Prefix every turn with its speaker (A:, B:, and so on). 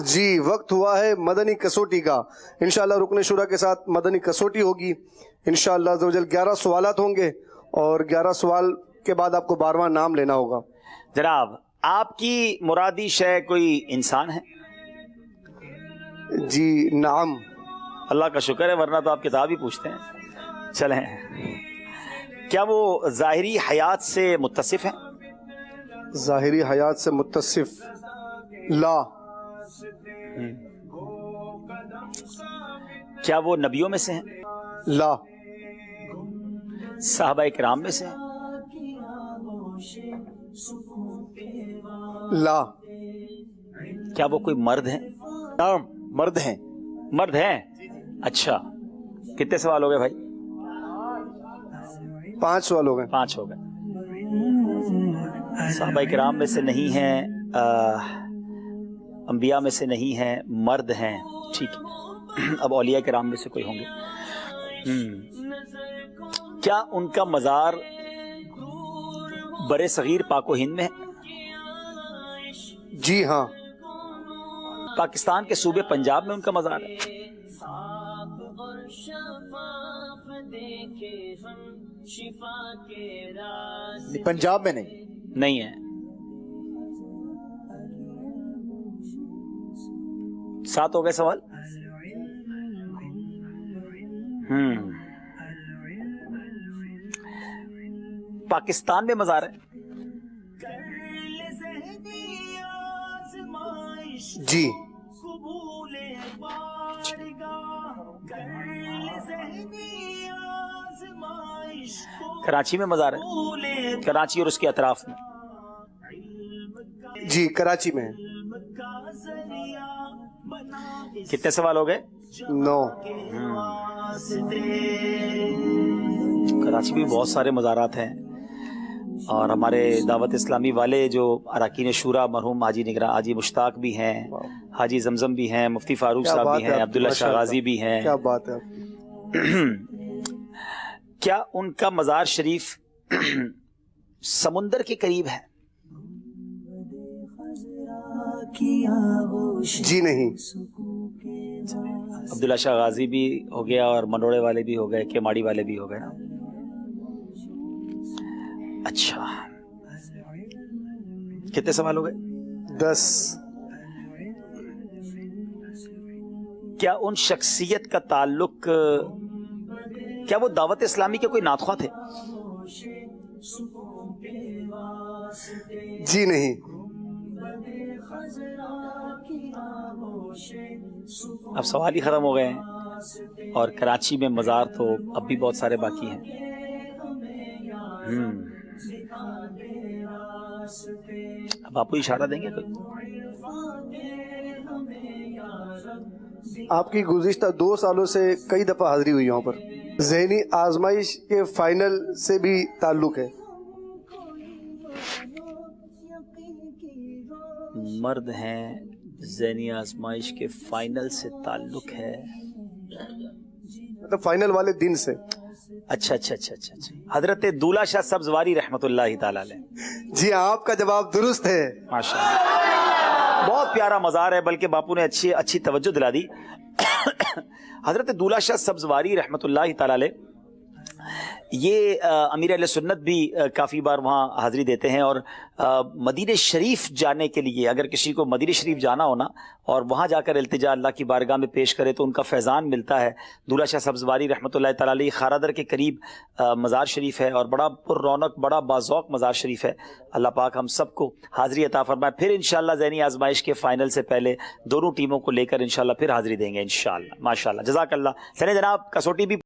A: جی وقت ہوا ہے مدنی کسوٹی کا. انشاءاللہ رکن شورا کے ساتھ مدنی کسوٹی ہوگی. انشاءاللہ عز و جل 11 سوالات ہوں گے اور 11 سوال کے بعد آپ کو 12واں نام لینا ہوگا.
B: جناب آپ کی مرادی شے کوئی انسان ہے؟
A: جی نعم.
B: اللہ کا شکر ہے ورنہ تو آپ کتاب ہی پوچھتے ہیں. چلیں کیا وہ ظاہری حیات سے متصف ہیں؟
A: ظاہری حیات سے متصف لا.
B: کیا وہ نبیوں میں سے ہیں؟
A: لا.
B: صحابہ کرام میں سے ہیں؟
A: لا.
B: کیا وہ کوئی مرد ہیں؟
C: نعم مرد ہیں.
B: مرد ہیں. اچھا کتنے سوال ہو گئے بھائی؟
A: 5 سوال ہو گئے.
B: 5 ہو گئے. صحابہ کرام میں سے نہیں ہیں، انبیاء میں سے نہیں ہیں، مرد ہیں. ٹھیک ہے اب اولیاء کرام میں سے کوئی ہوں گے. کیا ان کا مزار برے صغیر پاک و ہند میں ہے؟
A: جی ہاں.
B: پاکستان کے صوبے پنجاب میں ان کا مزار ہے؟
C: پنجاب میں نہیں.
B: نہیں ہے. 7 ہو گئے سوال. پاکستان میں مزار ہے؟
A: جی.
B: کراچی میں مزار ہے؟ کراچی اور اس کے اطراف میں؟
A: جی کراچی میں.
B: کتنے سوال ہو گئے؟
A: 9.
B: کراچی میں بہت سارے مزارات ہیں اور ہمارے دعوت اسلامی والے جو اراکین شورا مرحوم حاجی نگراں حاجی مشتاق بھی ہیں، حاجی زمزم بھی ہیں، مفتی فاروق صاحب بھی ہیں، عبداللہ شاہ غازی بھی ہیں.
A: کیا بات ہے.
B: کیا ان کا مزار شریف سمندر کے قریب ہے؟
A: جی نہیں.
B: عبداللہ شاہ غازی بھی ہو گیا اور منوڑے والے بھی ہو گئے، کیماڑی والے بھی ہو گئے نا. اچھا کتنے سوال ہو گئے؟
A: 10.
B: کیا ان شخصیت کا تعلق، کیا وہ دعوت اسلامی کے کوئی نعت خواہ تھے؟
A: جی نہیں.
B: اب سوال ہی ختم ہو گئے ہیں اور کراچی میں مزار تو اب بھی بہت سارے باقی ہیں. اب آپ کو اشارہ دیں گے کوئی؟
A: آپ کی گزشتہ 2 سالوں سے کئی دفعہ حاضری ہوئی یہاں پر. ذہنی آزمائش کے فائنل سے بھی تعلق ہے.
B: مرد ہیں، ذہنی آزمائش کے فائنل سے تعلق ہے.
A: مطلب فائنل والے دن سے.
B: اچھا اچھا اچھا اچھا اچھا. حضرت دولہ شاہ سبزواری رحمت اللہ تعالی علیہ.
A: جی آپ کا جواب درست ہے.
B: ماشاءاللہ بہت پیارا مزار ہے، بلکہ باپو نے اچھی توجہ دلا دی. حضرت دولہ شاہ سبزواری رحمت اللہ تعالی علیہ یہ امیر اہل سنت بھی کافی بار وہاں حاضری دیتے ہیں. اور مدینہ شریف جانے کے لیے اگر کسی کو مدینہ شریف جانا ہونا اور وہاں جا کر التجا اللہ کی بارگاہ میں پیش کرے تو ان کا فیضان ملتا ہے. دولہ شاہ سبزواری رحمۃ اللہ تعالی علیہ خارادر کے قریب مزار شریف ہے اور بڑا پر رونق بڑا باذوق مزار شریف ہے. اللہ پاک ہم سب کو حاضری عطا فرمائے. پھر انشاءاللہ ذہنی آزمائش کے فائنل سے پہلے دونوں ٹیموں کو لے کر انشاءاللہ پھر حاضری دیں گے انشاءاللہ. ماشاءاللہ جزاک اللہ. چلیں جناب کسوٹی بھی